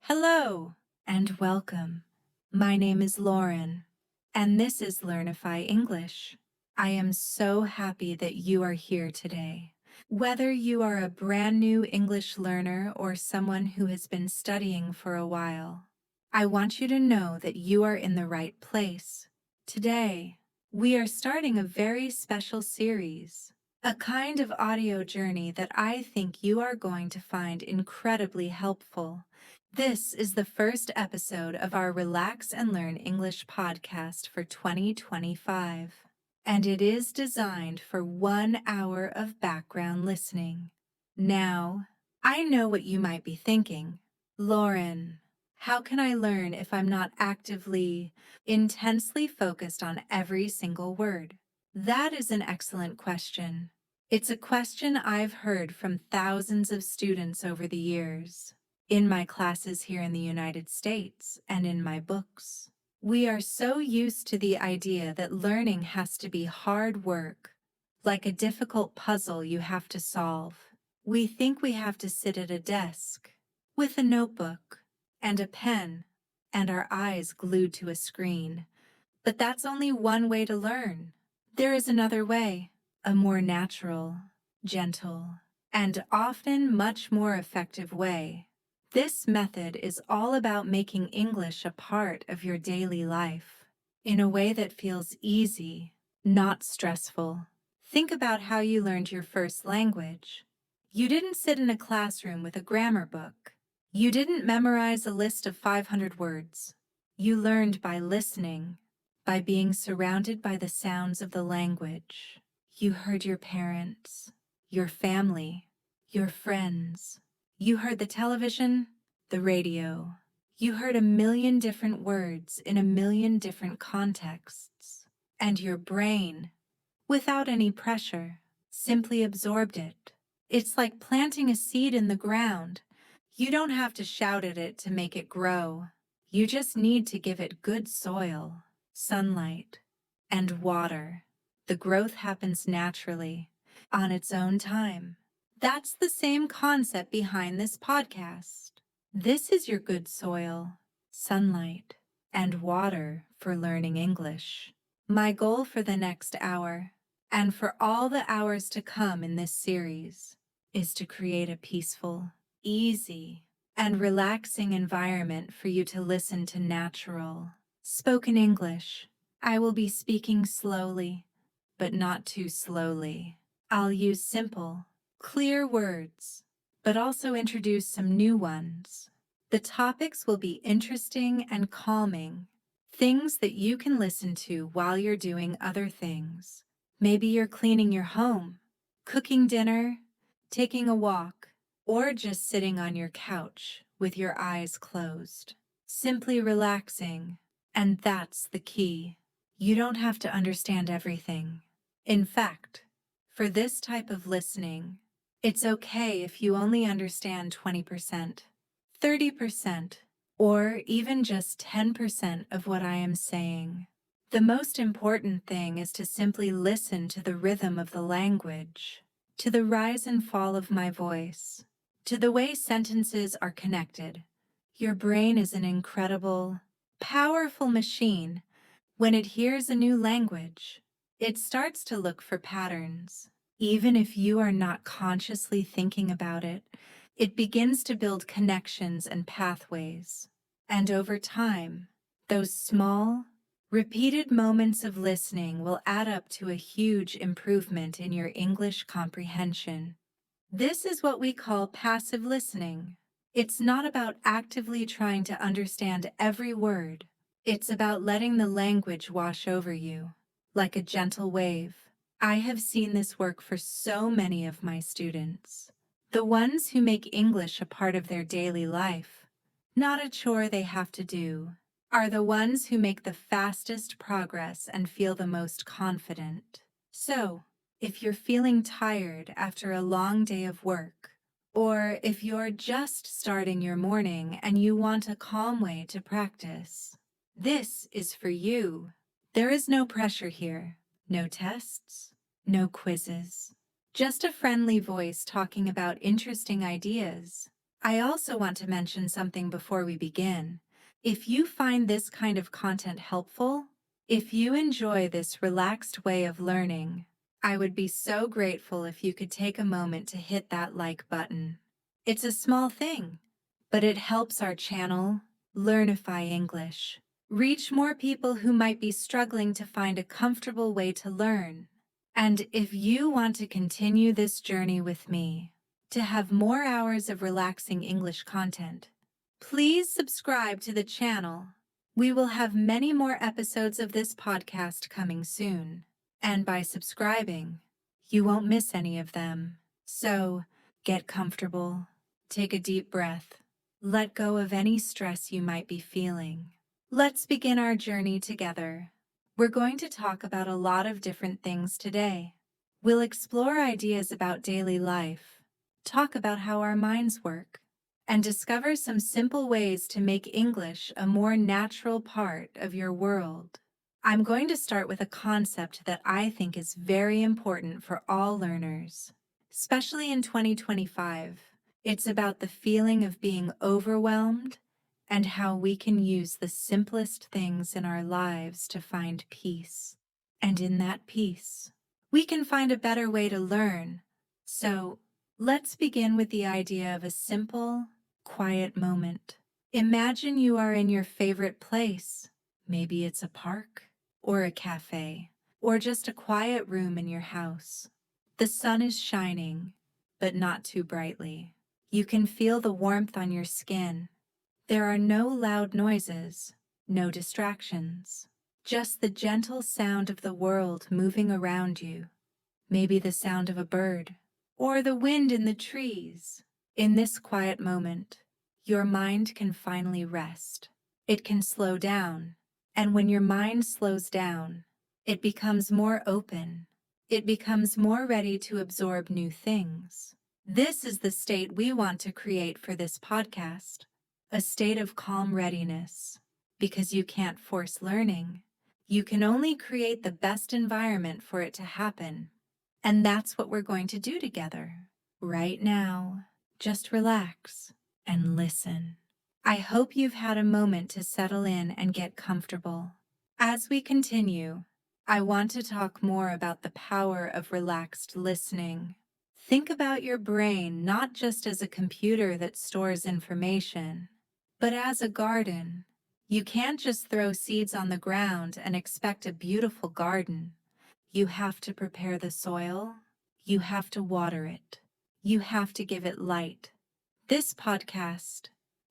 Hello and welcome. My name is Lauren, and this is Learnify English. I am so happy that you are here today. Whether you are a brand new English learner or someone who has been studying for a while, I want you to know that you are in the right place. Today, we are starting a very special series, a kind of audio journey that I think you are going to find incredibly helpful. This is the first episode of our Relax and Learn English podcast for 2025, and it is designed for 1 hour of background listening. Now, I know what you might be thinking. Lauren, how can I learn if I'm not actively, intensely focused on every single word? That is an excellent question. It's a question I've heard from thousands of students over the years, in my classes here in the United States and in my books. We are so used to the idea that learning has to be hard work, like a difficult puzzle you have to solve. We think we have to sit at a desk, with a notebook, and a pen, and our eyes glued to a screen. But that's only one way to learn. There is another way, a more natural, gentle, and often much more effective way. This method is all about making English a part of your daily life, in a way that feels easy, not stressful. Think about how you learned your first language. You didn't sit in a classroom with a grammar book. You didn't memorize a list of 500 words. You learned by listening, by being surrounded by the sounds of the language. You heard your parents, your family, your friends. You heard the television, the radio. You heard a million different words in a million different contexts. And your brain, without any pressure, simply absorbed it. It's like planting a seed in the ground. You don't have to shout at it to make it grow. You just need to give it good soil, sunlight, and water. The growth happens naturally, on its own time. That's the same concept behind this podcast. This is your good soil, sunlight, and water for learning English. My goal for the next hour, and for all the hours to come in this series, is to create a peaceful, easy, and relaxing environment for you to listen to natural, spoken English. I will be speaking slowly, but not too slowly. I'll use simple, clear words, but also introduce some new ones. The topics will be interesting and calming, things that you can listen to while you're doing other things. Maybe you're cleaning your home, cooking dinner, taking a walk, or just sitting on your couch with your eyes closed, simply relaxing. And that's the key. You don't have to understand everything. In fact, for this type of listening, it's okay if you only understand 20%, 30%, or even just 10% of what I am saying. The most important thing is to simply listen to the rhythm of the language, to the rise and fall of my voice, to the way sentences are connected. Your brain is an incredible, powerful machine. When it hears a new language, it starts to look for patterns. Even if you are not consciously thinking about it, it begins to build connections and pathways. And over time, those small, repeated moments of listening will add up to a huge improvement in your English comprehension. This is what we call passive listening. It's not about actively trying to understand every word. It's about letting the language wash over you, like a gentle wave. I have seen this work for so many of my students. The ones who make English a part of their daily life, not a chore they have to do, are the ones who make the fastest progress and feel the most confident. So, if you're feeling tired after a long day of work, or if you're just starting your morning and you want a calm way to practice, this is for you. There is no pressure here, no tests, no quizzes, just a friendly voice talking about interesting ideas. I also want to mention something before we begin. If you find this kind of content helpful, if you enjoy this relaxed way of learning, I would be so grateful if you could take a moment to hit that like button. It's a small thing, but it helps our channel, Learnify English, reach more people who might be struggling to find a comfortable way to learn. And if you want to continue this journey with me, to have more hours of relaxing English content, please subscribe to the channel. We will have many more episodes of this podcast coming soon. And by subscribing, you won't miss any of them. So, get comfortable, take a deep breath, let go of any stress you might be feeling. Let's begin our journey together. We're going to talk about a lot of different things today. We'll explore ideas about daily life, talk about how our minds work, and discover some simple ways to make English a more natural part of your world. I'm going to start with a concept that I think is very important for all learners, especially in 2025. It's about the feeling of being overwhelmed and how we can use the simplest things in our lives to find peace. And in that peace, we can find a better way to learn. So, let's begin with the idea of a simple, quiet moment. Imagine you are in your favorite place. Maybe it's a park, or a cafe, or just a quiet room in your house. The sun is shining, but not too brightly. You can feel the warmth on your skin. There are no loud noises, no distractions, just the gentle sound of the world moving around you. Maybe the sound of a bird, or the wind in the trees. In this quiet moment, your mind can finally rest. It can slow down, and when your mind slows down, it becomes more open. It becomes more ready to absorb new things. This is the state we want to create for this podcast. A state of calm readiness. Because you can't force learning. You can only create the best environment for it to happen. And that's what we're going to do together. Right now, just relax and listen. I hope you've had a moment to settle in and get comfortable. As we continue, I want to talk more about the power of relaxed listening. Think about your brain not just as a computer that stores information, but as a garden. You can't just throw seeds on the ground and expect a beautiful garden. You have to prepare the soil. You have to water it. You have to give it light. This podcast,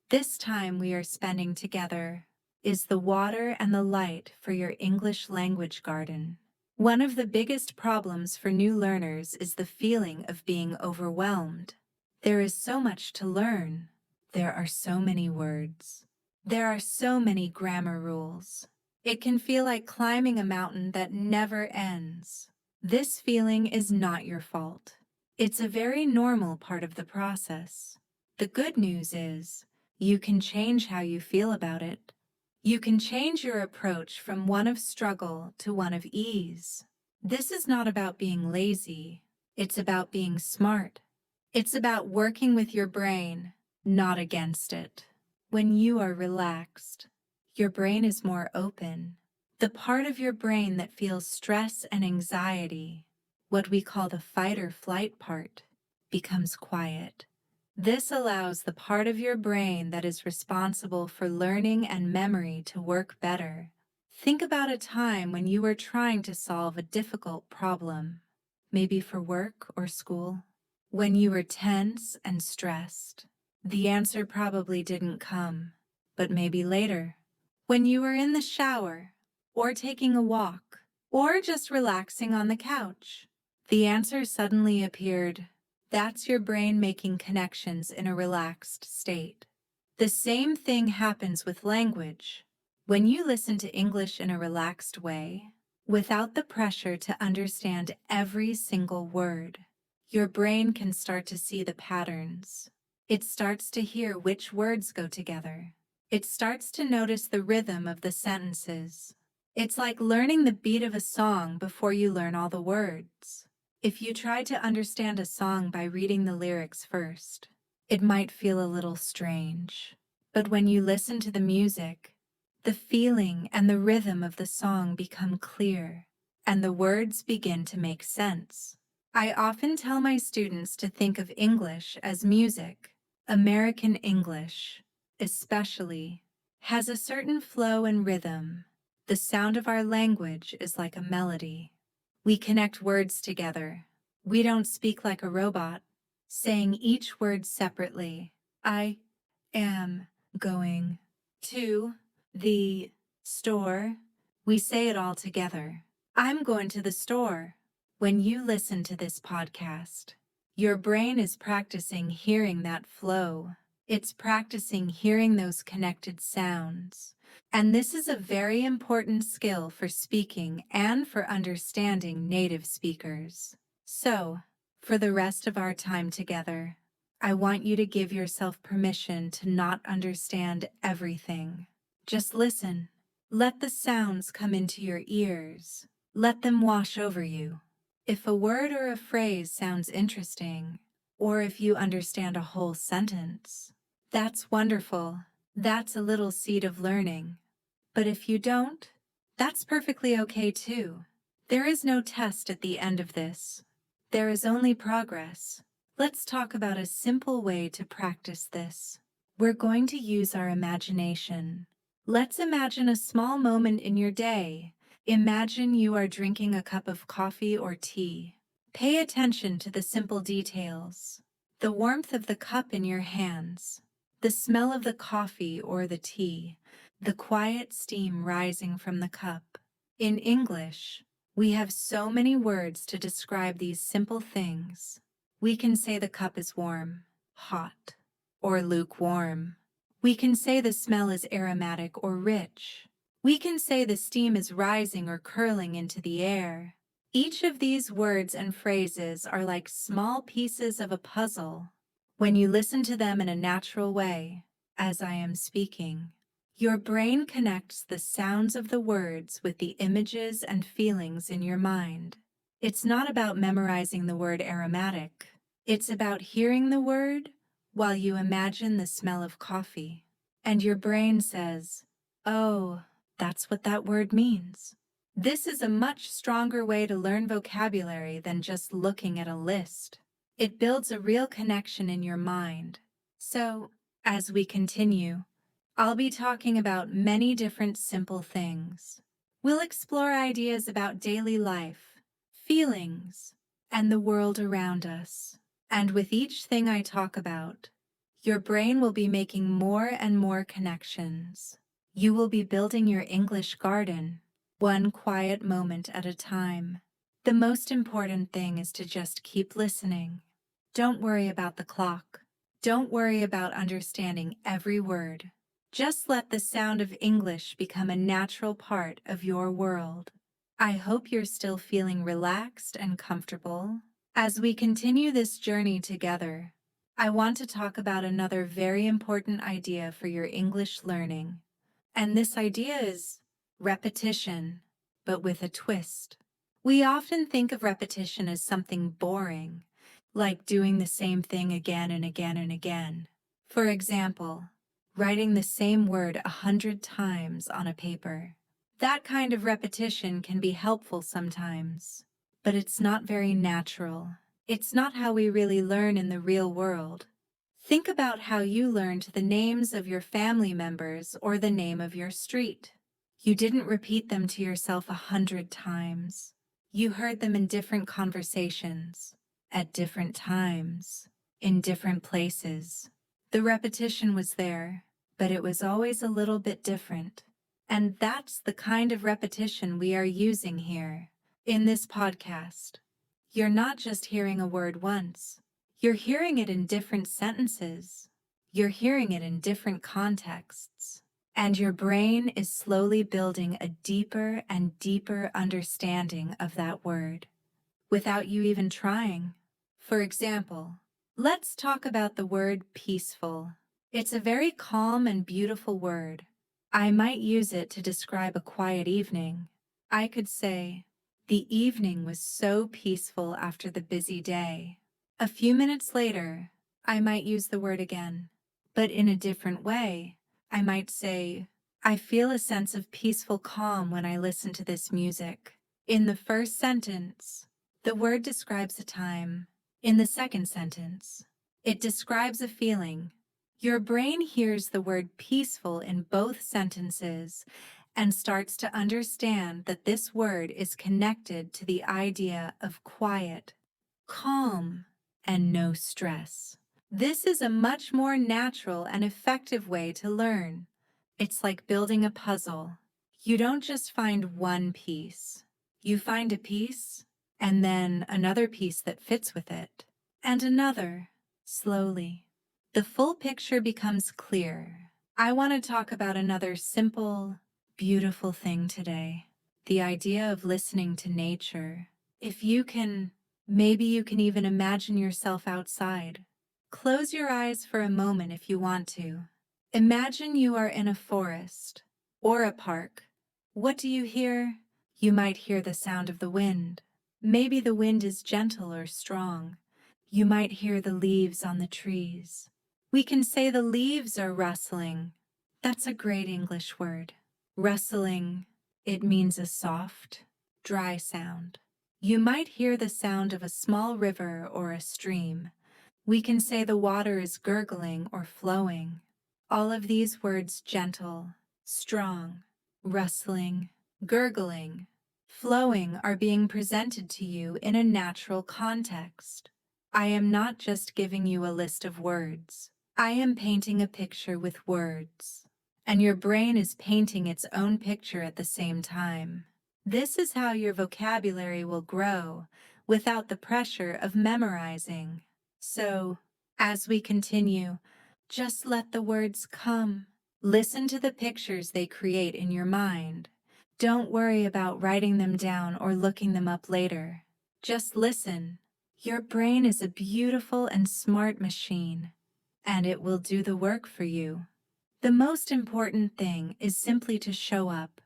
this time we are spending together, is the water and the light for your English language garden. One of the biggest problems for new learners is the feeling of being overwhelmed. There is so much to learn. There are so many words. There are so many grammar rules. It can feel like climbing a mountain that never ends. This feeling is not your fault. It's a very normal part of the process. The good news is, you can change how you feel about it. You can change your approach from one of struggle to one of ease. This is not about being lazy. It's about being smart. It's about working with your brain, not against it. When you are relaxed, your brain is more open. The part of your brain that feels stress and anxiety, what we call the fight or flight part, becomes quiet. This allows the part of your brain that is responsible for learning and memory to work better. Think about a time when you were trying to solve a difficult problem, maybe for work or school, when you were tense and stressed. The answer probably didn't come, but maybe later, when you were in the shower, or taking a walk, or just relaxing on the couch, the answer suddenly appeared. That's your brain making connections in a relaxed state. The same thing happens with language. When you listen to English in a relaxed way, without the pressure to understand every single word, your brain can start to see the patterns. It starts to hear which words go together. It starts to notice the rhythm of the sentences. It's like learning the beat of a song before you learn all the words. If you try to understand a song by reading the lyrics first, It might feel a little strange, but when you listen to the music, the feeling and the rhythm of the song become clear, and the words begin to make sense. I often tell my students to think of English as music. American English, especially, has a certain flow and rhythm. The sound of our language is like a melody. We connect words together. We don't speak like a robot, saying each word separately. I am going to the store. We say it all together. I'm going to the store. When you listen to this podcast, your brain is practicing hearing that flow. It's practicing hearing those connected sounds. And this is a very important skill for speaking and for understanding native speakers. So, for the rest of our time together, I want you to give yourself permission to not understand everything. Just listen. Let the sounds come into your ears. Let them wash over you. If a word or a phrase sounds interesting, or if you understand a whole sentence, that's wonderful. That's a little seed of learning. But if you don't, that's perfectly okay too. There is no test at the end of this. There is only progress. Let's talk about a simple way to practice this. We're going to use our imagination. Let's imagine a small moment in your day. Imagine you are drinking a cup of coffee or tea. Pay attention to the simple details. The warmth of the cup in your hands, the smell of the coffee or the tea, the quiet steam rising from the cup. In English, we have so many words to describe these simple things. We can say the cup is warm, hot, or lukewarm. We can say the smell is aromatic or rich. We can say the steam is rising or curling into the air. Each of these words and phrases are like small pieces of a puzzle. When you listen to them in a natural way, as I am speaking, your brain connects the sounds of the words with the images and feelings in your mind. It's not about memorizing the word aromatic. It's about hearing the word while you imagine the smell of coffee. And your brain says, "Oh, that's what that word means." This is a much stronger way to learn vocabulary than just looking at a list. It builds a real connection in your mind. So, as we continue, I'll be talking about many different simple things. We'll explore ideas about daily life, feelings, and the world around us. And with each thing I talk about, your brain will be making more and more connections. You will be building your English garden, one quiet moment at a time. The most important thing is to just keep listening. Don't worry about the clock. Don't worry about understanding every word. Just let the sound of English become a natural part of your world. I hope you're still feeling relaxed and comfortable. As we continue this journey together, I want to talk about another very important idea for your English learning. And this idea is repetition, but with a twist. We often think of repetition as something boring, like doing the same thing again and again and again. For example, writing the same word 100 times on a paper. That kind of repetition can be helpful sometimes, but it's not very natural. It's not how we really learn in the real world. Think about how you learned the names of your family members or the name of your street. You didn't repeat them to yourself 100 times. You heard them in different conversations, at different times, in different places. The repetition was there, but it was always a little bit different. And that's the kind of repetition we are using here in this podcast. You're not just hearing a word once. You're hearing it in different sentences. You're hearing it in different contexts. And your brain is slowly building a deeper and deeper understanding of that word without you even trying. For example, let's talk about the word peaceful. It's a very calm and beautiful word. I might use it to describe a quiet evening. I could say, "The evening was so peaceful after the busy day." A few minutes later, I might use the word again, but in a different way. I might say, I feel a sense of peaceful calm when I listen to this music. In the first sentence, the word describes a time. In the second sentence, it describes a feeling. Your brain hears the word peaceful in both sentences and starts to understand that this word is connected to the idea of quiet, calm, and no stress. This is a much more natural and effective way to learn. It's like building a puzzle. You don't just find one piece. You find a piece, and then another piece that fits with it, and another, slowly. The full picture becomes clear. I want to talk about another simple, beautiful thing today. The idea of listening to nature. If you can, maybe you can even imagine yourself outside. Close your eyes for a moment if you want to. Imagine you are in a forest or a park. What do you hear? You might hear the sound of the wind. Maybe the wind is gentle or strong. You might hear the leaves on the trees. We can say the leaves are rustling. That's a great English word. Rustling, it means a soft, dry sound. You might hear the sound of a small river or a stream. We can say the water is gurgling or flowing. All of these words gentle, strong, rustling, gurgling, flowing are being presented to you in a natural context. I am not just giving you a list of words. I am painting a picture with words, and your brain is painting its own picture at the same time. This is how your vocabulary will grow without the pressure of memorizing. So, as we continue, just let the words come. Listen to the pictures they create in your mind. Don't worry about writing them down or looking them up later. Just listen. Your brain is a beautiful and smart machine, and it will do the work for you. The most important thing is simply to show up,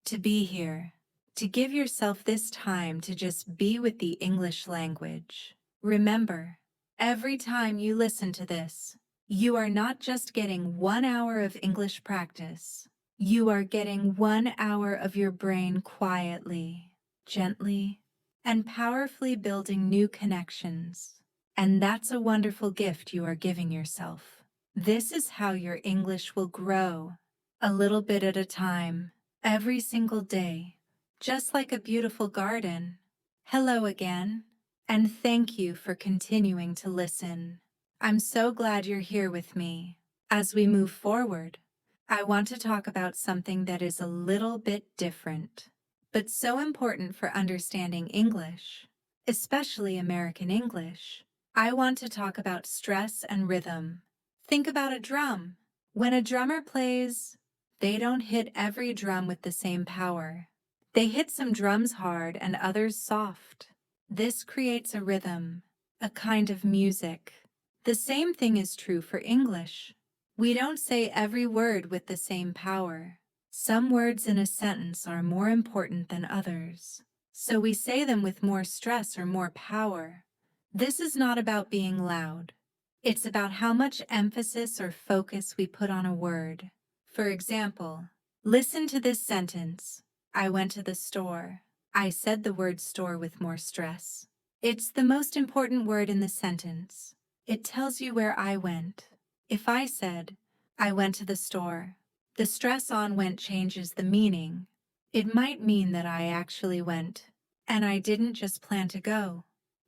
to be here, to give yourself this time to just be with the English language. Remember, every time you listen to this, you are not just getting 1 hour of English practice. You are getting 1 hour of your brain quietly, gently, and powerfully building new connections. And that's a wonderful gift you are giving yourself. This is how your English will grow, a little bit at a time, every single day, just like a beautiful garden. Hello again, and thank you for continuing to listen. I'm so glad you're here with me. As we move forward, I want to talk about something that is a little bit different, but so important for understanding English, especially American English. I want to talk about stress and rhythm. Think about a drum. When a drummer plays, they don't hit every drum with the same power. They hit some drums hard and others soft. This creates a rhythm, a kind of music. The same thing is true for English. We don't say every word with the same power. Some words in a sentence are more important than others, so we say them with more stress or more power. This is not about being loud. It's about how much emphasis or focus we put on a word. For example, listen to this sentence. I went to the store. I said the word store with more stress. It's the most important word in the sentence. It tells you where I went. If I said, I went to the store, the stress on went changes the meaning. It might mean that I actually went, and I didn't just plan to go.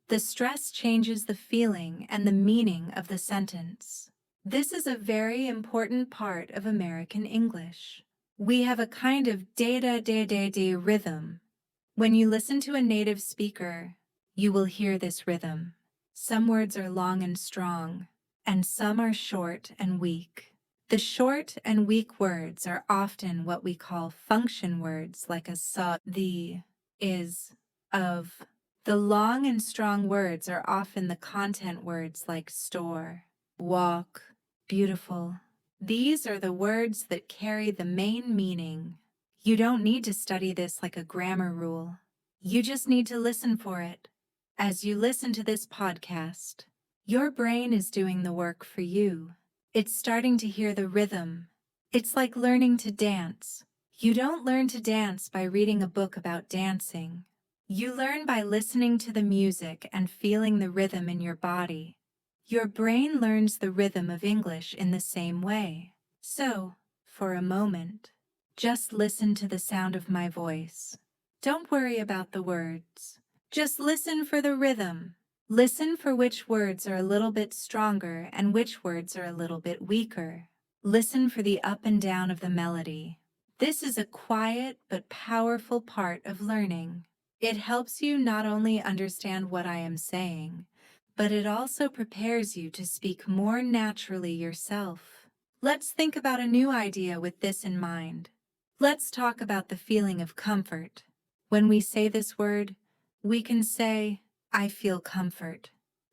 The stress changes the feeling and the meaning of the sentence. This is a very important part of American English. We have a kind of da-da-da-da-da rhythm. When you listen to a native speaker, you will hear this rhythm. Some words are long and strong, and some are short and weak. The short and weak words are often what we call function words, like a so, the, is, of. The long and strong words are often the content words like store, walk, beautiful. These are the words that carry the main meaning. You don't need to study this like a grammar rule. You just need to listen for it. As you listen to this podcast, Your brain is doing the work for you. It's starting to hear the rhythm. It's like learning to dance. You don't learn to dance by reading a book about dancing. You learn by listening to the music and feeling the rhythm in your body. Your brain learns the rhythm of English in the same way. So, for a moment, just listen to the sound of my voice. Don't worry about the words. Just listen for the rhythm. Listen for which words are a little bit stronger and which words are a little bit weaker. Listen for the up and down of the melody. This is a quiet but powerful part of learning. It helps you not only understand what I am saying, but it also prepares you to speak more naturally yourself. Let's think about a new idea with this in mind. Let's talk about the feeling of comfort. When we say this word, we can say, I feel comfort.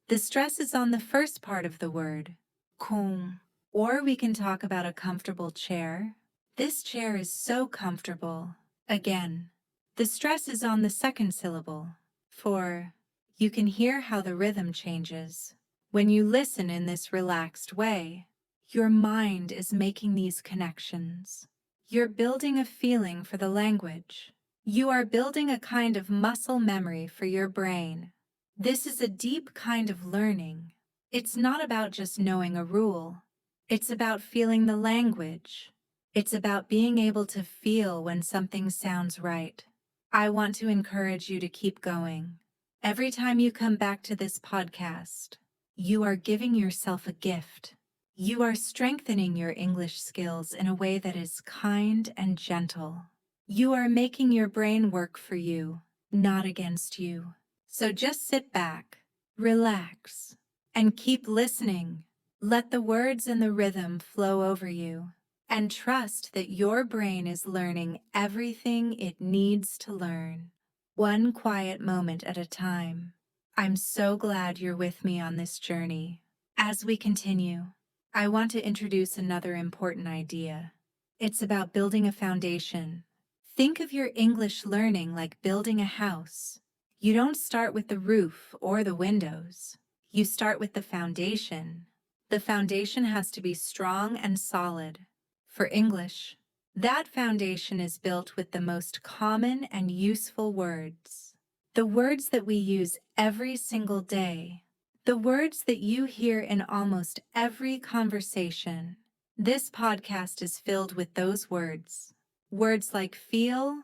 The stress is on the first part of the word, com. Or we can talk about a comfortable chair. This chair is so comfortable. Again, the stress is on the second syllable, for. You can hear how the rhythm changes. When you listen in this relaxed way, your mind is making these connections. You're building a feeling for the language. You are building a kind of muscle memory for your brain. This is a deep kind of learning. It's not about just knowing a rule. It's about feeling the language. It's about being able to feel when something sounds right. I want to encourage you to keep going. Every time you come back to this podcast, you are giving yourself a gift. You are strengthening your English skills in a way that is kind and gentle. You are making your brain work for you, not against you. So just sit back, relax, and keep listening. Let the words and the rhythm flow over you, and trust that your brain is learning everything it needs to learn, one quiet moment at a time. I'm so glad you're with me on this journey. As we continue, I want to introduce another important idea. It's about building a foundation. Think of your English learning like building a house. You don't start with the roof or the windows. You start with the foundation. The foundation has to be strong and solid. For English, that foundation is built with the most common and useful words. The words that we use every single day. The words that you hear in almost every conversation. This podcast is filled with those words. Words like feel,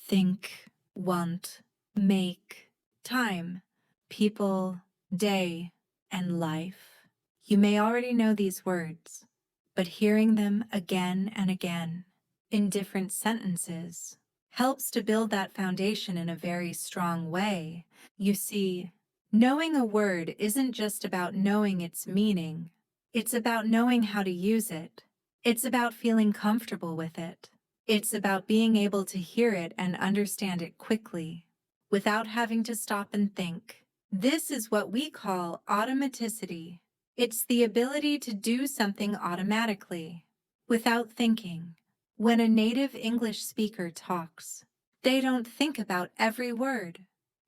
think, want, make, time, people, day, and life. You may already know these words, but hearing them again and again in different sentences helps to build that foundation in a very strong way. You see, knowing a word isn't just about knowing its meaning. It's about knowing how to use it. It's about feeling comfortable with it. It's about being able to hear it and understand it quickly, without having to stop and think. This is what we call automaticity. It's the ability to do something automatically, without thinking. When a native English speaker talks, they don't think about every word.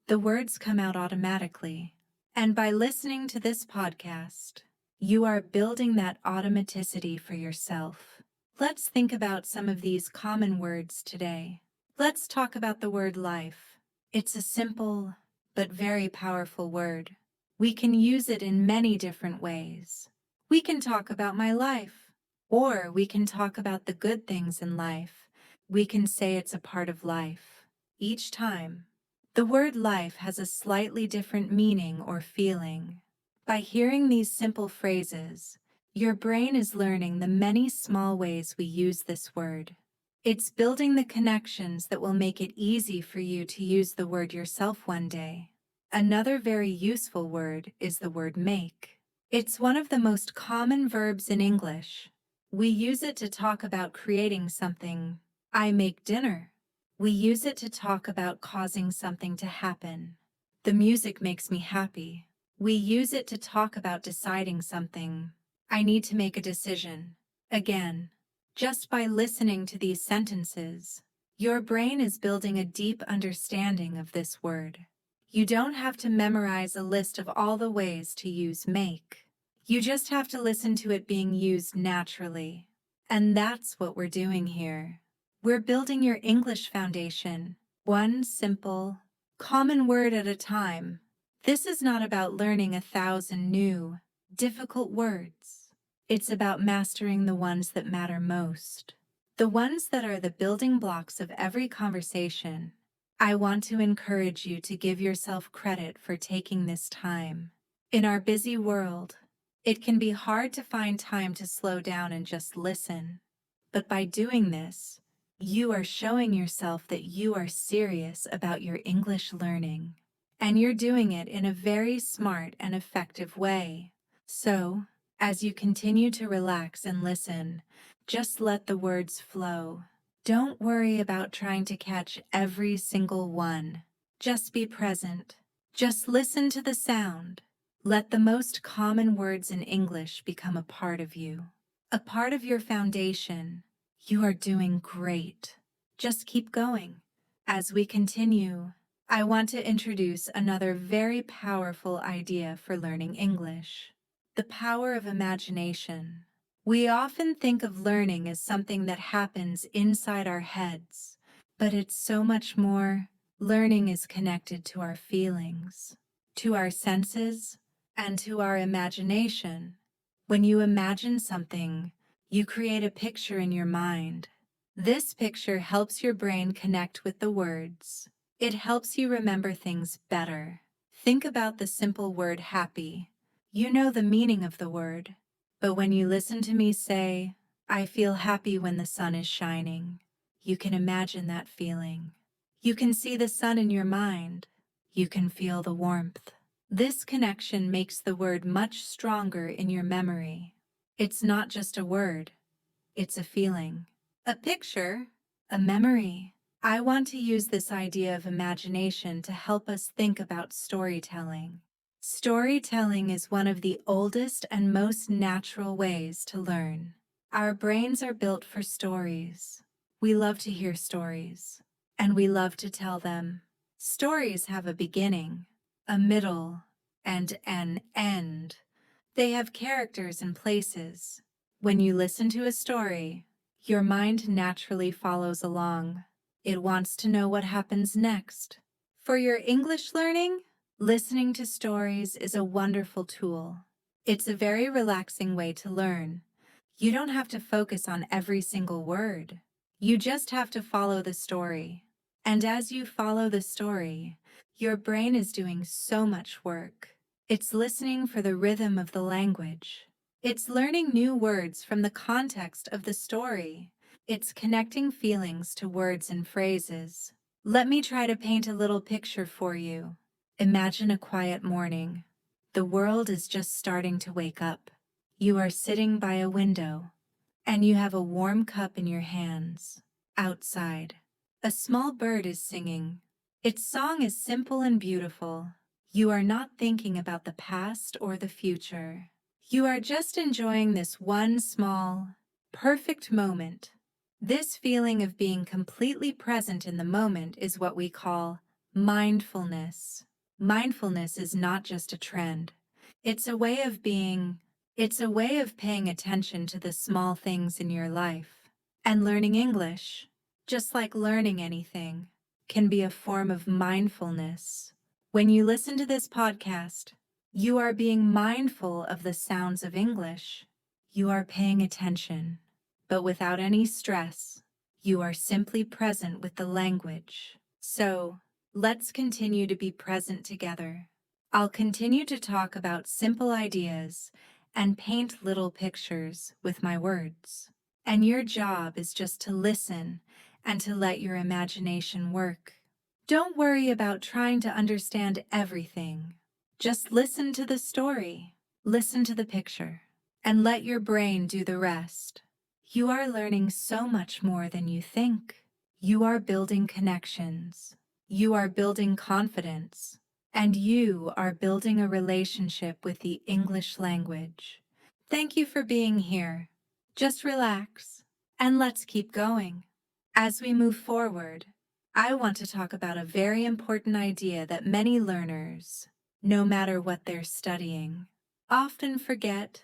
The words come out automatically. And by listening to this podcast, you are building that automaticity for yourself. Let's think about some of these common words today. Let's talk about the word life. It's a simple but very powerful word. We can use it in many different ways. We can talk about my life, or we can talk about the good things in life. We can say it's a part of life. Each time, the word life has a slightly different meaning or feeling. By hearing these simple phrases, your brain is learning the many small ways we use this word. It's building the connections that will make it easy for you to use the word yourself one day. Another very useful word is the word make. It's one of the most common verbs in English. We use it to talk about creating something. I make dinner. We use it to talk about causing something to happen. The music makes me happy. We use it to talk about deciding something. I need to make a decision. Again, just by listening to these sentences, your brain is building a deep understanding of this word. You don't have to memorize a list of all the ways to use make. You just have to listen to it being used naturally. And that's what we're doing here. We're building your English foundation, one simple, common word at a time. This is not about learning 1,000 new, difficult words. It's about mastering the ones that matter most. The ones that are the building blocks of every conversation. I want to encourage you to give yourself credit for taking this time. In our busy world, it can be hard to find time to slow down and just listen. But by doing this, you are showing yourself that you are serious about your English learning. And you're doing it in a very smart and effective way. So, as you continue to relax and listen, just let the words flow. Don't worry about trying to catch every single one. Just be present. Just listen to the sound. Let the most common words in English become a part of you, a part of your foundation. You are doing great. Just keep going. As we continue, I want to introduce another very powerful idea for learning English: the power of imagination. We often think of learning as something that happens inside our heads, but it's so much more. Learning is connected to our feelings, to our senses, and to our imagination. When you imagine something, you create a picture in your mind. This picture helps your brain connect with the words. It helps you remember things better. Think about the simple word happy. You know the meaning of the word. But when you listen to me say, I feel happy when the sun is shining, you can imagine that feeling. You can see the sun in your mind. You can feel the warmth. This connection makes the word much stronger in your memory. It's not just a word, it's a feeling, a picture, a memory. I want to use this idea of imagination to help us think about storytelling. Storytelling is one of the oldest and most natural ways to learn. Our brains are built for stories. We love to hear stories, and we love to tell them. Stories have a beginning, a middle, and an end. They have characters and places. When you listen to a story, your mind naturally follows along. It wants to know what happens next. For your English learning, listening to stories is a wonderful tool. It's a very relaxing way to learn. You don't have to focus on every single word. You just have to follow the story. And as you follow the story, your brain is doing so much work. It's listening for the rhythm of the language. It's learning new words from the context of the story. It's connecting feelings to words and phrases. Let me try to paint a little picture for you. Imagine a quiet morning. The world is just starting to wake up. You are sitting by a window, and you have a warm cup in your hands. Outside, a small bird is singing. Its song is simple and beautiful. You are not thinking about the past or the future. You are just enjoying this one small, perfect moment. This feeling of being completely present in the moment is what we call mindfulness. Mindfulness is not just a trend. It's a way of being. It's a way of paying attention to the small things in your life. And learning English, just like learning anything, can be a form of mindfulness. When you listen to this podcast, you are being mindful of the sounds of English. You are paying attention, but without any stress. You are simply present with the language. So, let's continue to be present together. I'll continue to talk about simple ideas and paint little pictures with my words. And your job is just to listen and to let your imagination work. Don't worry about trying to understand everything. Just listen to the story, listen to the picture, and let your brain do the rest. You are learning so much more than you think. You are building connections. You are building confidence. And you are building a relationship with the English language. Thank you for being here. Just relax, and let's keep going. As we move forward, I want to talk about a very important idea that many learners, no matter what they're studying, often forget.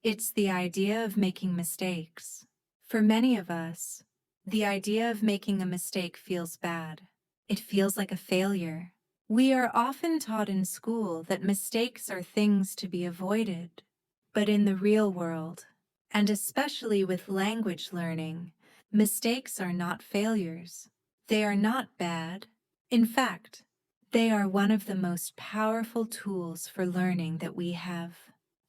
It's the idea of making mistakes. For many of us, the idea of making a mistake feels bad. It feels like a failure. We are often taught in school that mistakes are things to be avoided. But in the real world, and especially with language learning, mistakes are not failures. They are not bad. In fact, they are one of the most powerful tools for learning that we have.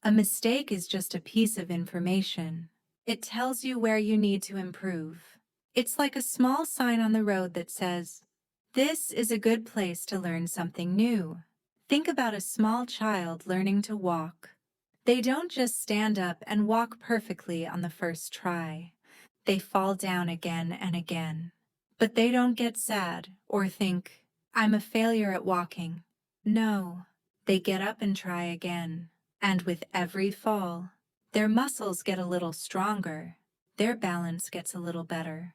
A mistake is just a piece of information. It tells you where you need to improve. It's like a small sign on the road that says, "This is a good place to learn something new." Think about a small child learning to walk. They don't just stand up and walk perfectly on the first try. They fall down again and again. But they don't get sad or think, "I'm a failure at walking." No, they get up and try again. And with every fall, their muscles get a little stronger. Their balance gets a little better.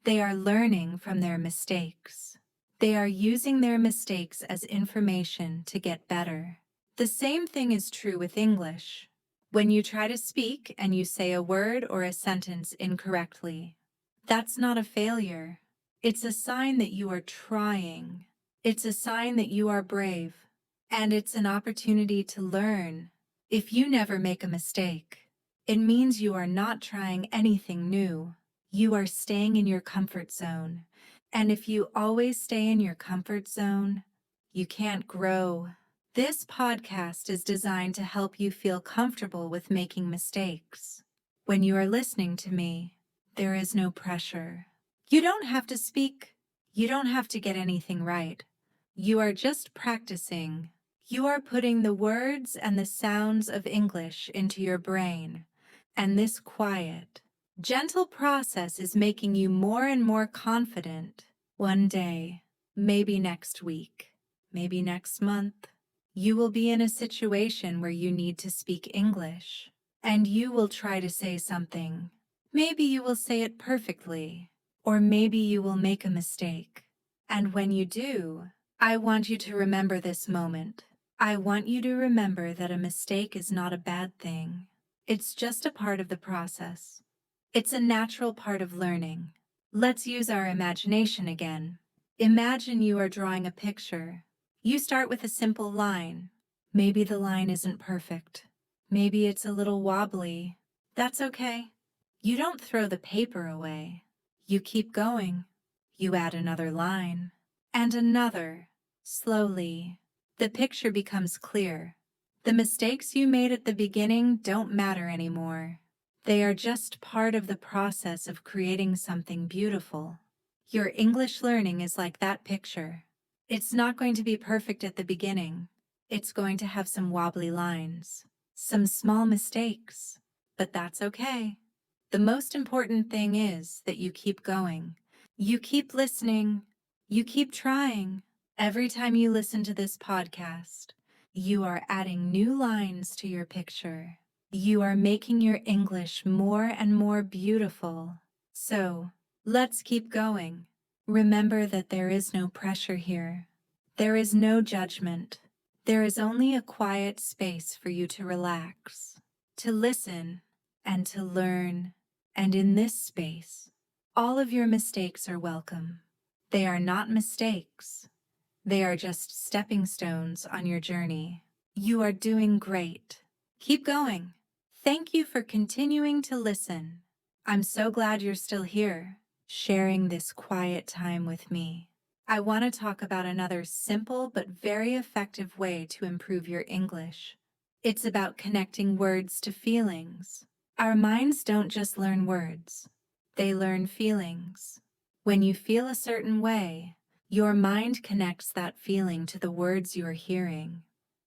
They are learning from their mistakes. They are using their mistakes as information to get better. The same thing is true with English. When you try to speak and you say a word or a sentence incorrectly, that's not a failure. It's a sign that you are trying. It's a sign that you are brave. And it's an opportunity to learn. If you never make a mistake, it means you are not trying anything new. You are staying in your comfort zone. And if you always stay in your comfort zone, you can't grow. This podcast is designed to help you feel comfortable with making mistakes. When you are listening to me, there is no pressure. You don't have to speak. You don't have to get anything right. You are just practicing. You are putting the words and the sounds of English into your brain. And this quiet, gentle process is making you more and more confident. One day, maybe next week, maybe next month, you will be in a situation where you need to speak English. And you will try to say something. Maybe you will say it perfectly. Or maybe you will make a mistake. And when you do, I want you to remember this moment. I want you to remember that a mistake is not a bad thing. It's just a part of the process. It's a natural part of learning. Let's use our imagination again. Imagine you are drawing a picture. You start with a simple line. Maybe the line isn't perfect. Maybe it's a little wobbly. That's okay. You don't throw the paper away. You keep going. You add another line. And another. Slowly. The picture becomes clear. The mistakes you made at the beginning don't matter anymore. They are just part of the process of creating something beautiful. Your English learning is like that picture. It's not going to be perfect at the beginning. It's going to have some wobbly lines, some small mistakes, but that's okay. The most important thing is that you keep going. You keep listening. You keep trying. Every time you listen to this podcast, you are adding new lines to your picture. You are making your English more and more beautiful. So, let's keep going. Remember that there is no pressure here. There is no judgment. There is only a quiet space for you to relax, to listen, and to learn. And in this space, all of your mistakes are welcome. They are not mistakes. They are just stepping stones on your journey. You are doing great. Keep going. Thank you for continuing to listen. I'm so glad you're still here, sharing this quiet time with me. I want to talk about another simple but very effective way to improve your English. It's about connecting words to feelings. Our minds don't just learn words. They learn feelings. When you feel a certain way, your mind connects that feeling to the words you're hearing.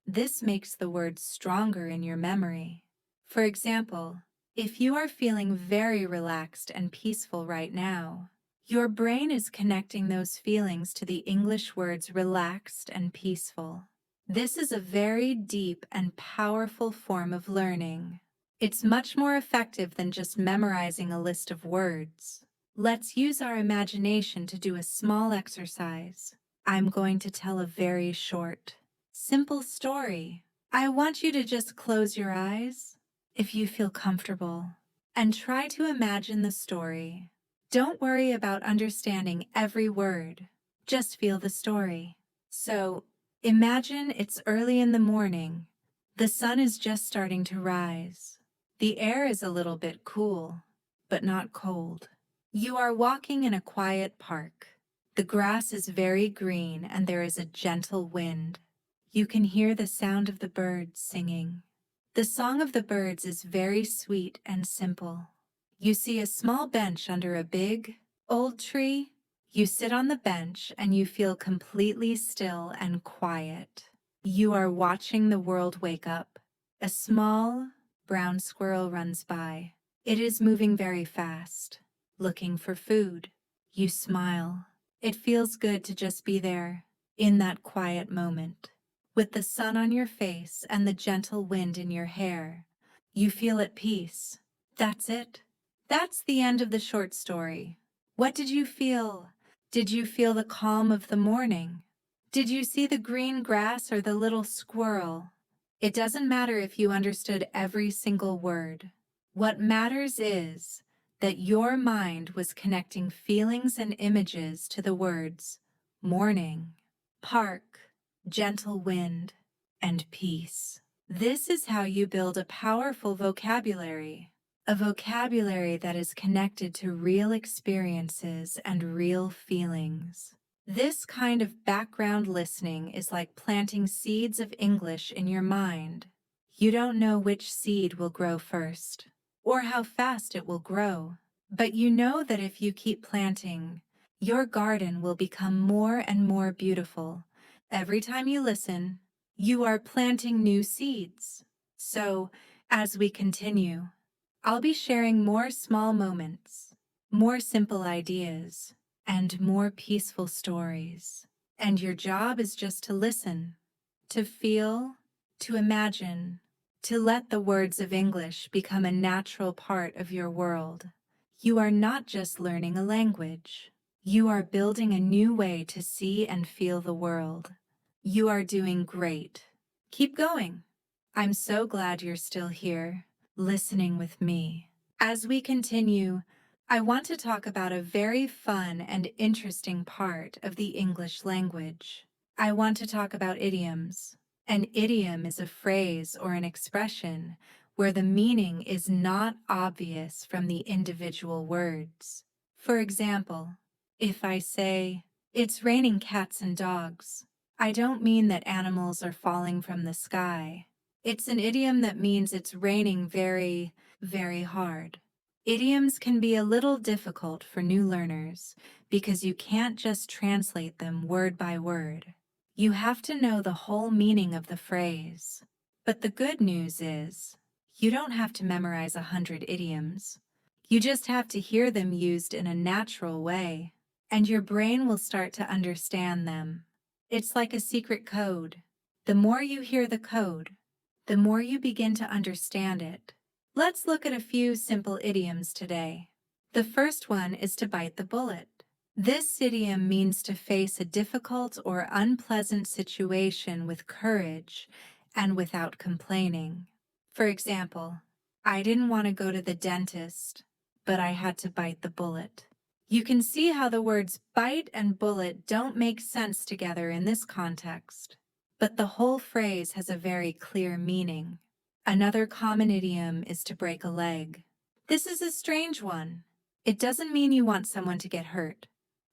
This makes the words stronger in your memory. For example, if you are feeling very relaxed and peaceful right now, your brain is connecting those feelings to the English words relaxed and peaceful. This is a very deep and powerful form of learning. It's much more effective than just memorizing a list of words. Let's use our imagination to do a small exercise. I'm going to tell a very short, simple story. I want you to just close your eyes, if you feel comfortable, and try to imagine the story. Don't worry about understanding every word. Just feel the story. So, imagine it's early in the morning. The sun is just starting to rise. The air is a little bit cool, but not cold. You are walking in a quiet park. The grass is very green and there is a gentle wind. You can hear the sound of the birds singing. The song of the birds is very sweet and simple. You see a small bench under a big, old tree. You sit on the bench and you feel completely still and quiet. You are watching the world wake up. A small, brown squirrel runs by. It is moving very fast, looking for food. You smile. It feels good to just be there, in that quiet moment. With the sun on your face and the gentle wind in your hair, you feel at peace. That's it. That's the end of the short story. What did you feel? Did you feel the calm of the morning? Did you see the green grass or the little squirrel? It doesn't matter if you understood every single word. What matters is that your mind was connecting feelings and images to the words morning, park, gentle wind, and peace. This is how you build a powerful vocabulary, a vocabulary that is connected to real experiences and real feelings. This kind of background listening is like planting seeds of English in your mind. You don't know which seed will grow first, or how fast it will grow, but you know that if you keep planting, your garden will become more and more beautiful. Every time you listen, you are planting new seeds. So, as we continue, I'll be sharing more small moments, more simple ideas, and more peaceful stories. And your job is just to listen, to feel, to imagine, to let the words of English become a natural part of your world. You are not just learning a language. You are building a new way to see and feel the world. You are doing great. Keep going. I'm so glad you're still here, listening with me. As we continue, I want to talk about a very fun and interesting part of the English language. I want to talk about idioms. An idiom is a phrase or an expression where the meaning is not obvious from the individual words. For example, if I say, "It's raining cats and dogs," I don't mean that animals are falling from the sky. It's an idiom that means it's raining very, very hard. Idioms can be a little difficult for new learners because you can't just translate them word by word. You have to know the whole meaning of the phrase. But the good news is, you don't have to memorize 100 idioms. You just have to hear them used in a natural way, and your brain will start to understand them. It's like a secret code. The more you hear the code, the more you begin to understand it. Let's look at a few simple idioms today. The first one is to bite the bullet. This idiom means to face a difficult or unpleasant situation with courage and without complaining. For example, I didn't want to go to the dentist, but I had to bite the bullet. You can see how the words bite and bullet don't make sense together in this context, but the whole phrase has a very clear meaning. Another common idiom is to break a leg. This is a strange one. It doesn't mean you want someone to get hurt.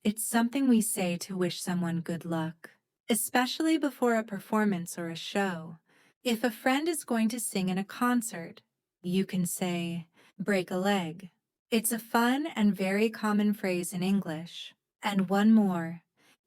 It's something we say to wish someone good luck, especially before a performance or a show. If a friend is going to sing in a concert, you can say, "break a leg." It's a fun and very common phrase in English. And one more,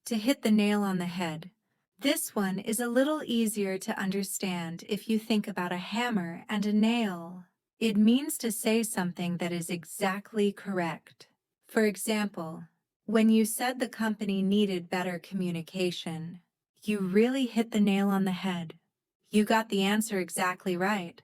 to hit the nail on the head. This one is a little easier to understand if you think about a hammer and a nail. It means to say something that is exactly correct. For example, when you said the company needed better communication, you really hit the nail on the head. You got the answer exactly right.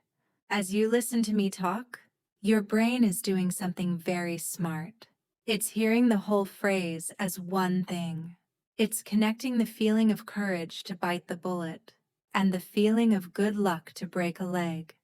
As you listen to me talk, your brain is doing something very smart. It's hearing the whole phrase as one thing. It's connecting the feeling of courage to bite the bullet and the feeling of good luck to break a leg.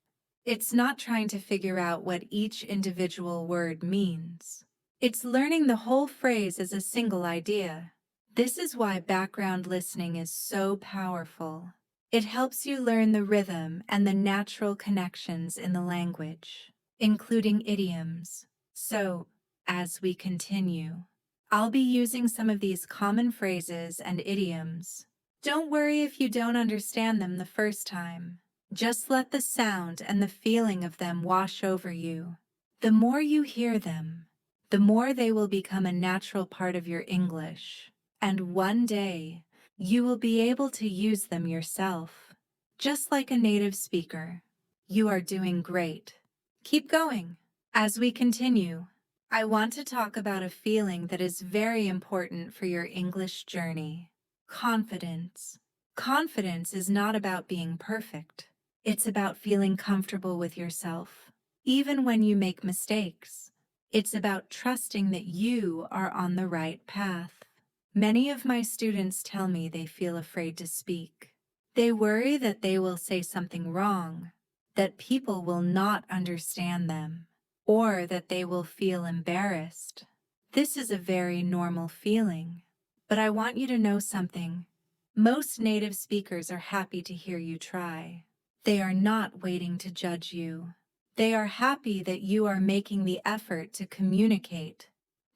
It's not trying to figure out what each individual word means. It's learning the whole phrase as a single idea. This is why background listening is so powerful. It helps you learn the rhythm and the natural connections in the language, including idioms. So, as we continue, I'll be using some of these common phrases and idioms. Don't worry if you don't understand them the first time. Just let the sound and the feeling of them wash over you. The more you hear them, the more they will become a natural part of your English. And one day, you will be able to use them yourself, just like a native speaker. You are doing great. Keep going. As we continue, I want to talk about a feeling that is very important for your English journey: confidence. Confidence is not about being perfect. It's about feeling comfortable with yourself, even when you make mistakes. It's about trusting that you are on the right path. Many of my students tell me they feel afraid to speak. They worry that they will say something wrong, that people will not understand them, or that they will feel embarrassed. This is a very normal feeling. But I want you to know something. Most native speakers are happy to hear you try. They are not waiting to judge you. They are happy that you are making the effort to communicate.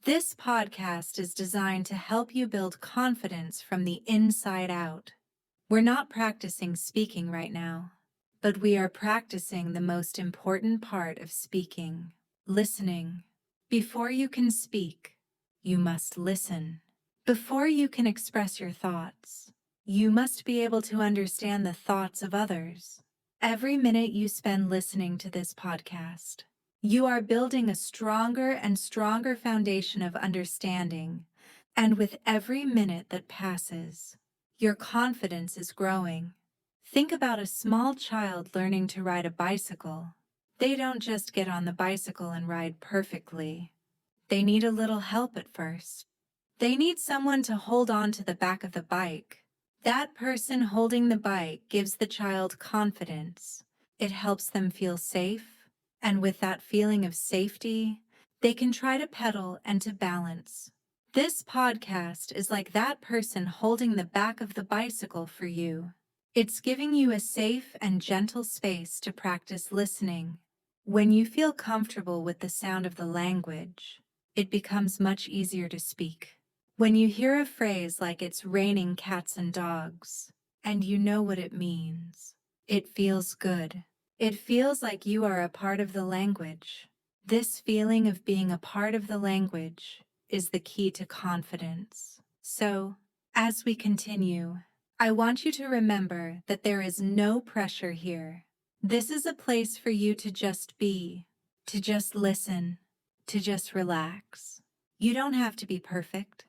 This podcast is designed to help you build confidence from the inside out. We're not practicing speaking right now, but we are practicing the most important part of speaking: listening. Before you can speak, you must listen. Before you can express your thoughts, you must be able to understand the thoughts of others. Every minute you spend listening to this podcast, you are building a stronger and stronger foundation of understanding. And with every minute that passes, your confidence is growing. Think about a small child learning to ride a bicycle. They don't just get on the bicycle and ride perfectly. They need a little help at first. They need someone to hold on to the back of the bike. That person holding the bike gives the child confidence. It helps them feel safe, and with that feeling of safety, they can try to pedal and to balance. This podcast is like that person holding the back of the bicycle for you. It's giving you a safe and gentle space to practice listening. When you feel comfortable with the sound of the language, it becomes much easier to speak. When you hear a phrase like "it's raining cats and dogs," and you know what it means, it feels good. It feels like you are a part of the language. This feeling of being a part of the language is the key to confidence. So, as we continue, I want you to remember that there is no pressure here. This is a place for you to just be, to just listen, to just relax. You don't have to be perfect.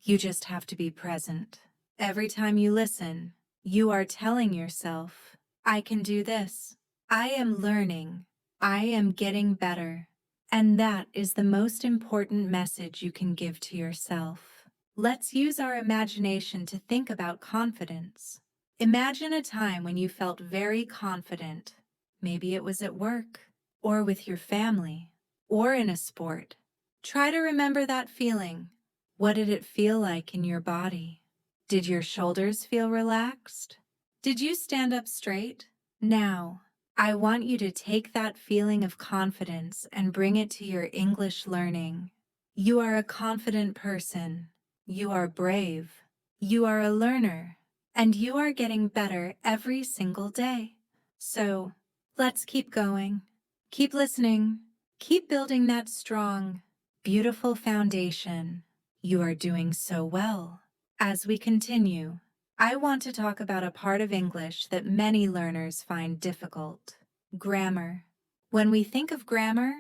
You just have to be present. Every time you listen, you are telling yourself, "I can do this. I am learning. I am getting better." And that is the most important message you can give to yourself. Let's use our imagination to think about confidence. Imagine a time when you felt very confident. Maybe it was at work, or with your family, or in a sport. Try to remember that feeling. What did it feel like in your body? Did your shoulders feel relaxed? Did you stand up straight? Now, I want you to take that feeling of confidence and bring it to your English learning. You are a confident person. You are brave. You are a learner. And you are getting better every single day. So, let's keep going. Keep listening. Keep building that strong, beautiful foundation. You are doing so well. As we continue, I want to talk about a part of English that many learners find difficult: grammar. When we think of grammar,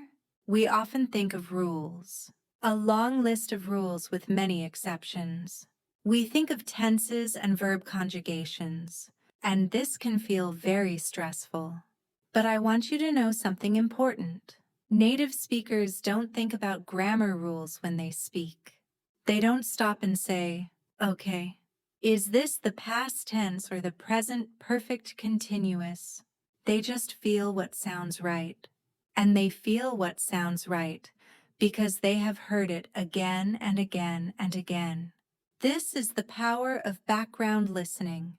we often think of rules, a long list of rules with many exceptions. We think of tenses and verb conjugations, and this can feel very stressful. But I want you to know something important. Native speakers don't think about grammar rules when they speak. They don't stop and say, okay, is this the past tense or the present perfect continuous? They just feel what sounds right. And they feel what sounds right because they have heard it again and again and again. This is the power of background listening.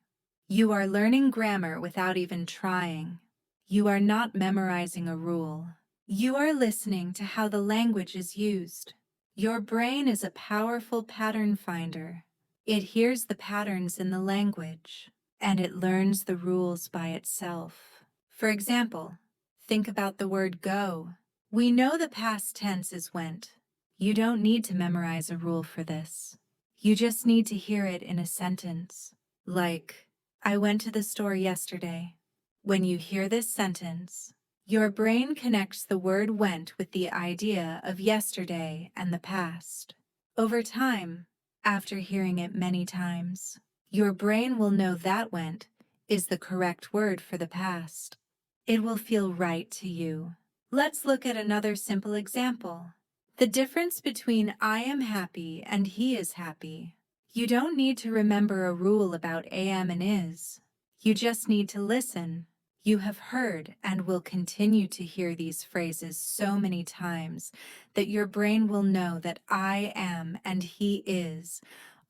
You are learning grammar without even trying. You are not memorizing a rule. You are listening to how the language is used. Your brain is a powerful pattern finder. It hears the patterns in the language, and it learns the rules by itself. For example, think about the word go. We know the past tense is went. You don't need to memorize a rule for this. You just need to hear it in a sentence. Like, I went to the store yesterday. When you hear this sentence, your brain connects the word went with the idea of yesterday and the past. Over time, after hearing it many times, your brain will know that went is the correct word for the past. It will feel right to you. Let's look at another simple example. The difference between I am happy and he is happy. You don't need to remember a rule about am and is. You just need to listen. You have heard and will continue to hear these phrases so many times that your brain will know that I am and he is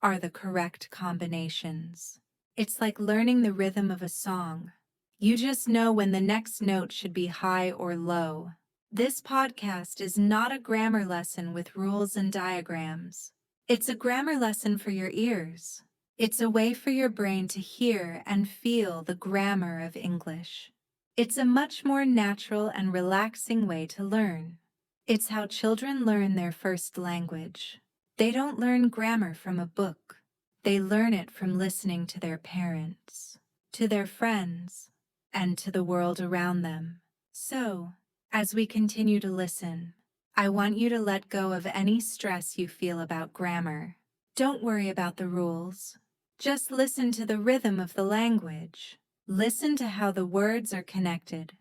are the correct combinations. It's like learning the rhythm of a song. You just know when the next note should be high or low. This podcast is not a grammar lesson with rules and diagrams. It's a grammar lesson for your ears. It's a way for your brain to hear and feel the grammar of English. It's a much more natural and relaxing way to learn. It's how children learn their first language. They don't learn grammar from a book. They learn it from listening to their parents, to their friends, and to the world around them. So, as we continue to listen, I want you to let go of any stress you feel about grammar. Don't worry about the rules. Just listen to the rhythm of the language. Listen to how the words are connected.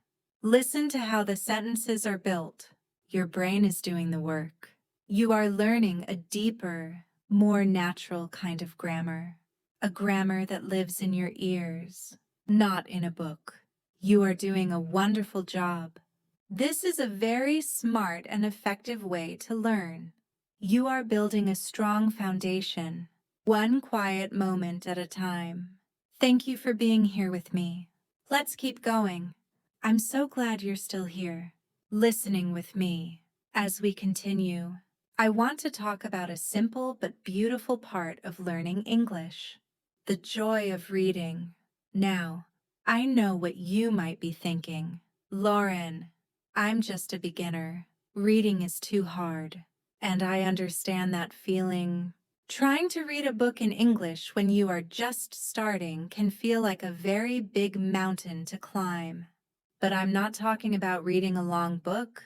Listen to how the sentences are built. Your brain is doing the work. You are learning a deeper, more natural kind of grammar. A grammar that lives in your ears, not in a book. You are doing a wonderful job. This is a very smart and effective way to learn. You are building a strong foundation, one quiet moment at a time. Thank you for being here with me. Let's keep going. I'm so glad you're still here, listening with me. As we continue, I want to talk about a simple but beautiful part of learning English, the joy of reading. Now, I know what you might be thinking. Lauren, I'm just a beginner. Reading is too hard. And I understand that feeling. Trying to read a book in English when you are just starting can feel like a very big mountain to climb. But I'm not talking about reading a long book.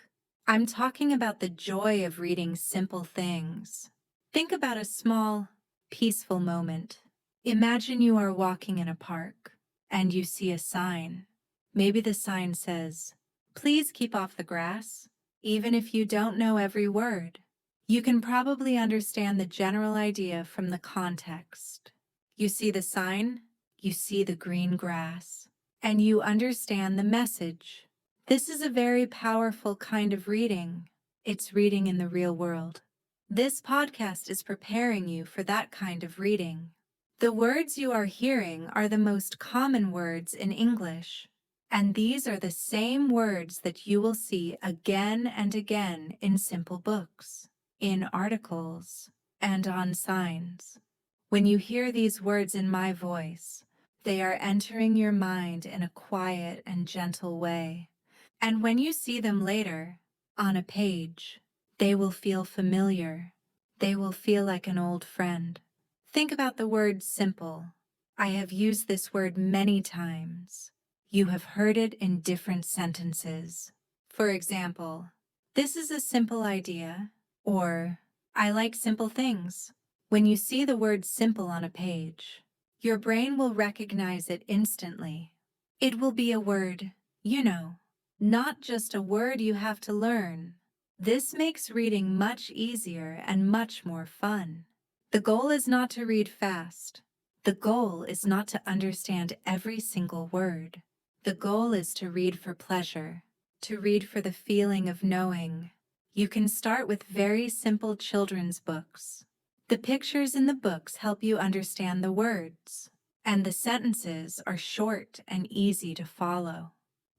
I'm talking about the joy of reading simple things. Think about a small, peaceful moment. Imagine you are walking in a park and you see a sign. Maybe the sign says, "Please keep off the grass," even if you don't know every word. You can probably understand the general idea from the context. You see the sign, you see the green grass, and you understand the message. This is a very powerful kind of reading. It's reading in the real world. This podcast is preparing you for that kind of reading. The words you are hearing are the most common words in English, and these are the same words that you will see again and again in simple books, in articles, and on signs. When you hear these words in my voice, they are entering your mind in a quiet and gentle way. And when you see them later, on a page, they will feel familiar. They will feel like an old friend. Think about the word simple. I have used this word many times. You have heard it in different sentences. For example, this is a simple idea, or I like simple things. When you see the word simple on a page, your brain will recognize it instantly. It will be a word, you know, not just a word you have to learn. This makes reading much easier and much more fun. The goal is not to read fast. The goal is not to understand every single word. The goal is to read for pleasure, to read for the feeling of knowing. You can start with very simple children's books. The pictures in the books help you understand the words, and the sentences are short and easy to follow.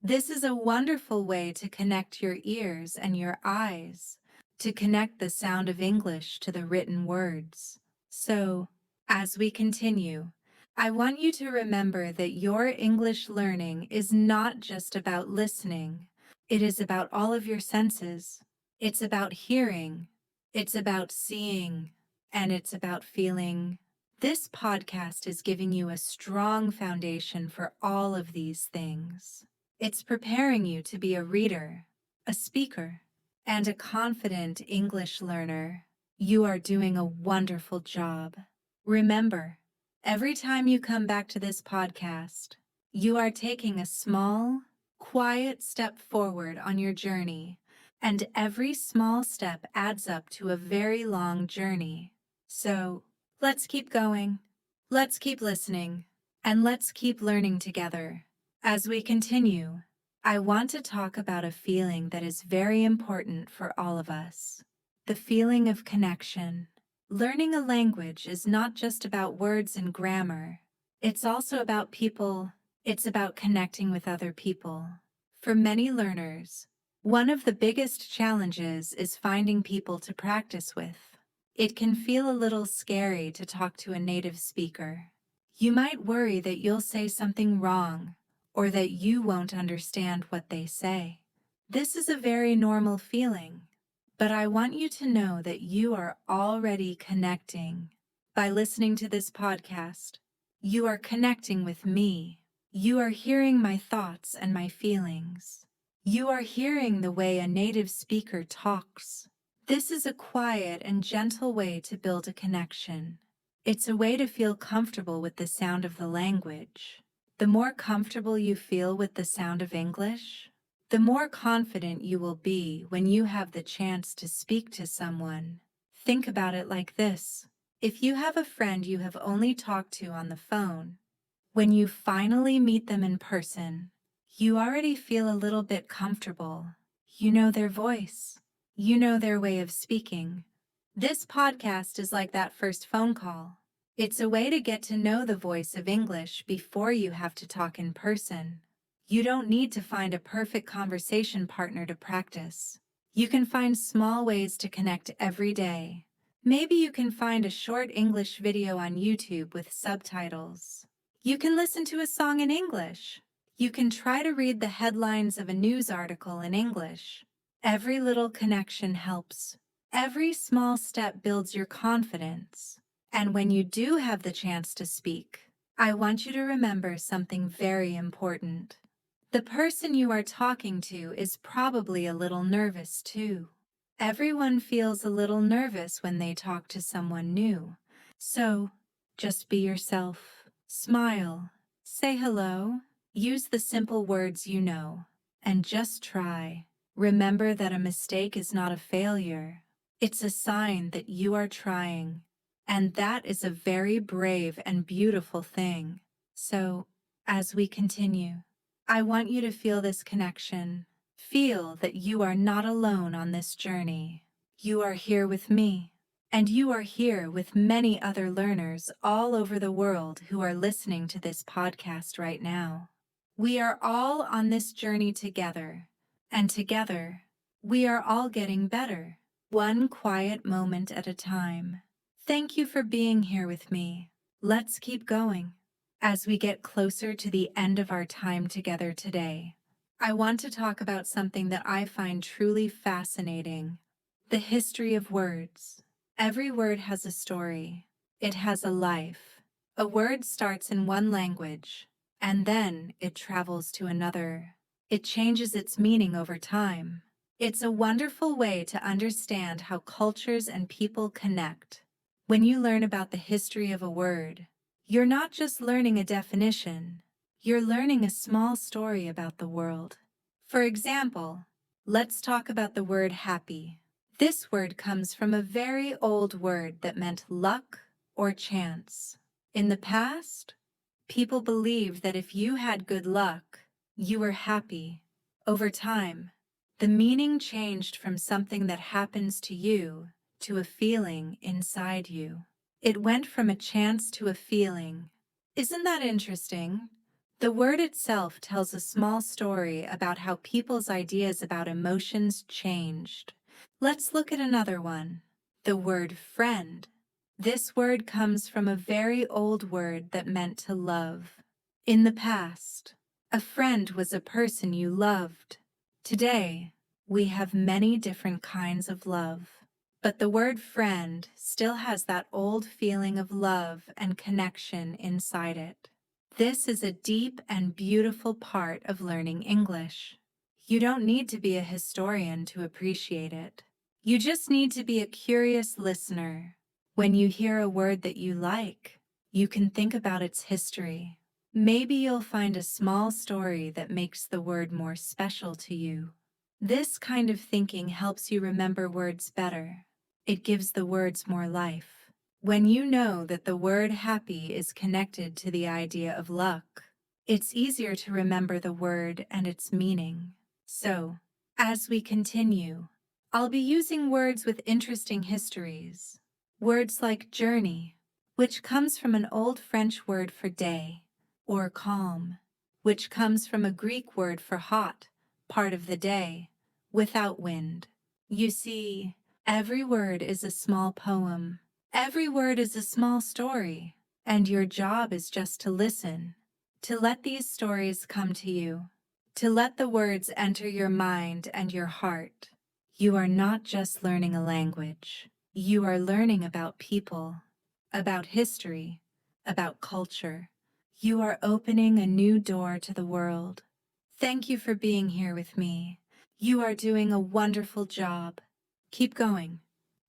This is a wonderful way to connect your ears and your eyes, to connect the sound of English to the written words. So, as we continue, I want you to remember that your English learning is not just about listening. It is about all of your senses. It's about hearing. It's about seeing. And it's about feeling. This podcast is giving you a strong foundation for all of these things. It's preparing you to be a reader, a speaker, and a confident English learner. You are doing a wonderful job. Remember, every time you come back to this podcast, you are taking a small, quiet step forward on your journey, and every small step adds up to a very long journey. So, let's keep going, let's keep listening, and let's keep learning together. As we continue, I want to talk about a feeling that is very important for all of us: the feeling of connection. Learning a language is not just about words and grammar. It's also about people. It's about connecting with other people. For many learners, one of the biggest challenges is finding people to practice with. It can feel a little scary to talk to a native speaker. You might worry that you'll say something wrong, or that you won't understand what they say. This is a very normal feeling. But I want you to know that you are already connecting. By listening to this podcast, you are connecting with me. You are hearing my thoughts and my feelings. You are hearing the way a native speaker talks. This is a quiet and gentle way to build a connection. It's a way to feel comfortable with the sound of the language. The more comfortable you feel with the sound of English, the more confident you will be when you have the chance to speak to someone. Think about it like this. If you have a friend you have only talked to on the phone, when you finally meet them in person, you already feel a little bit comfortable. You know their voice. You know their way of speaking. This podcast is like that first phone call. It's a way to get to know the voice of English before you have to talk in person. You don't need to find a perfect conversation partner to practice. You can find small ways to connect every day. Maybe you can find a short English video on YouTube with subtitles. You can listen to a song in English. You can try to read the headlines of a news article in English. Every little connection helps. Every small step builds your confidence. And when you do have the chance to speak, I want you to remember something very important. The person you are talking to is probably a little nervous too. Everyone feels a little nervous when they talk to someone new. So, just be yourself. Smile. Say hello. Use the simple words you know. And just try. Remember that a mistake is not a failure. It's a sign that you are trying. And that is a very brave and beautiful thing. So, as we continue, I want you to feel this connection. Feel that you are not alone on this journey. You are here with me, and you are here with many other learners all over the world who are listening to this podcast right now. We are all on this journey together, and together, we are all getting better, one quiet moment at a time. Thank you for being here with me. Let's keep going. As we get closer to the end of our time together today, I want to talk about something that I find truly fascinating: the history of words. Every word has a story. It has a life. A word starts in one language, and then it travels to another. It changes its meaning over time. It's a wonderful way to understand how cultures and people connect. When you learn about the history of a word, you're not just learning a definition, you're learning a small story about the world. For example, let's talk about the word happy. This word comes from a very old word that meant luck or chance. In the past, people believed that if you had good luck, you were happy. Over time, the meaning changed from something that happens to you to a feeling inside you. It went from a chance to a feeling. Isn't that interesting? The word itself tells a small story about how people's ideas about emotions changed. Let's look at another one. The word friend. This word comes from a very old word that meant to love. In the past, a friend was a person you loved. Today, we have many different kinds of love. But the word friend still has that old feeling of love and connection inside it. This is a deep and beautiful part of learning English. You don't need to be a historian to appreciate it. You just need to be a curious listener. When you hear a word that you like, you can think about its history. Maybe you'll find a small story that makes the word more special to you. This kind of thinking helps you remember words better. It gives the words more life. When you know that the word happy is connected to the idea of luck, it's easier to remember the word and its meaning. So, as we continue, I'll be using words with interesting histories. Words like journey, which comes from an old French word for day, or calm, which comes from a Greek word for hot, part of the day, without wind. You see, every word is a small poem. Every word is a small story, and your job is just to listen, to let these stories come to you, to let the words enter your mind and your heart. You are not just learning a language. You are learning about people, about history, about culture. You are opening a new door to the world. Thank you for being here with me. You are doing a wonderful job. Keep going.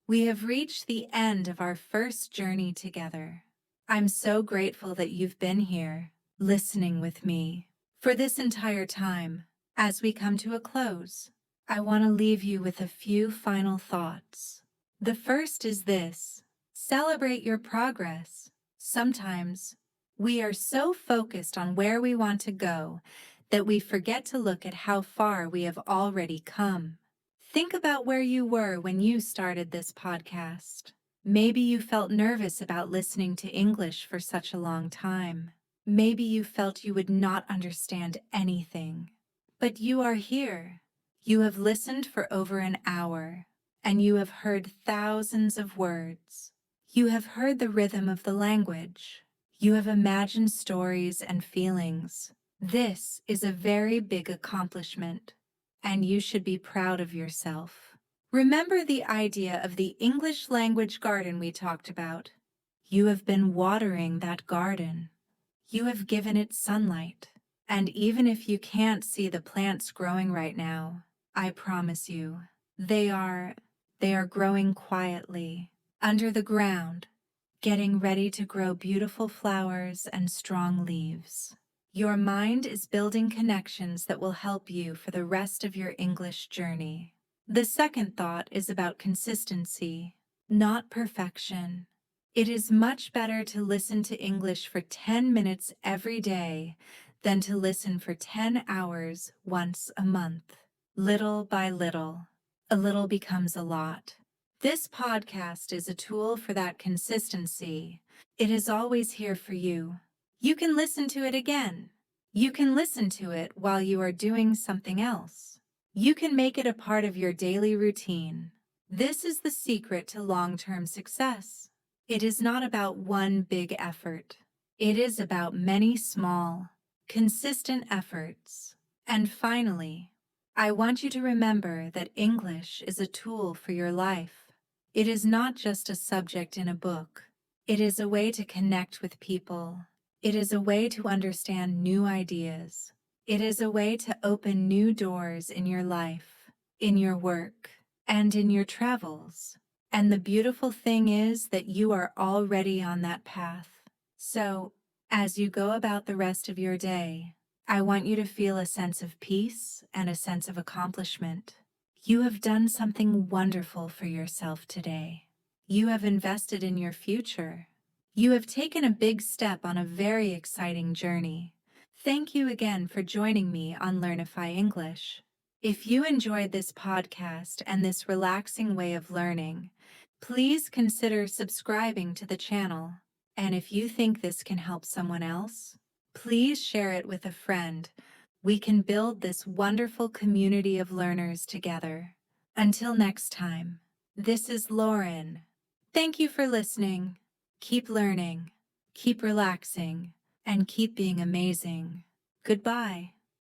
We have reached the end of our first journey together. I'm so grateful that you've been here, listening with me. For this entire time, as we come to a close, I want to leave you with a few final thoughts. The first is this: celebrate your progress. Sometimes, we are so focused on where we want to go that we forget to look at how far we have already come. Think about where you were when you started this podcast. Maybe you felt nervous about listening to English for such a long time. Maybe you felt you would not understand anything. But you are here. You have listened for over an hour, and you have heard thousands of words. You have heard the rhythm of the language. You have imagined stories and feelings. This is a very big accomplishment, and you should be proud of yourself. Remember the idea of the English language garden we talked about. You have been watering that garden. You have given it sunlight. And even if you can't see the plants growing right now, I promise you, they are growing quietly, under the ground, getting ready to grow beautiful flowers and strong leaves. Your mind is building connections that will help you for the rest of your English journey. The second thought is about consistency, not perfection. It is much better to listen to English for 10 minutes every day than to listen for 10 hours once a month. Little by little, a little becomes a lot. This podcast is a tool for that consistency. It is always here for you. You can listen to it again. You can listen to it while you are doing something else. You can make it a part of your daily routine. This is the secret to long-term success. It is not about one big effort. It is about many small, consistent efforts. And finally, I want you to remember that English is a tool for your life. It is not just a subject in a book. It is a way to connect with people. It is a way to understand new ideas. It is a way to open new doors in your life, in your work, and in your travels. And the beautiful thing is that you are already on that path. So, as you go about the rest of your day, I want you to feel a sense of peace and a sense of accomplishment. You have done something wonderful for yourself today. You have invested in your future. You have taken a big step on a very exciting journey. Thank you again for joining me on Learnify English. If you enjoyed this podcast and this relaxing way of learning, please consider subscribing to the channel. And if you think this can help someone else, please share it with a friend. We can build this wonderful community of learners together. Until next time, this is Lauren. Thank you for listening. Keep learning, keep relaxing, and keep being amazing. Goodbye.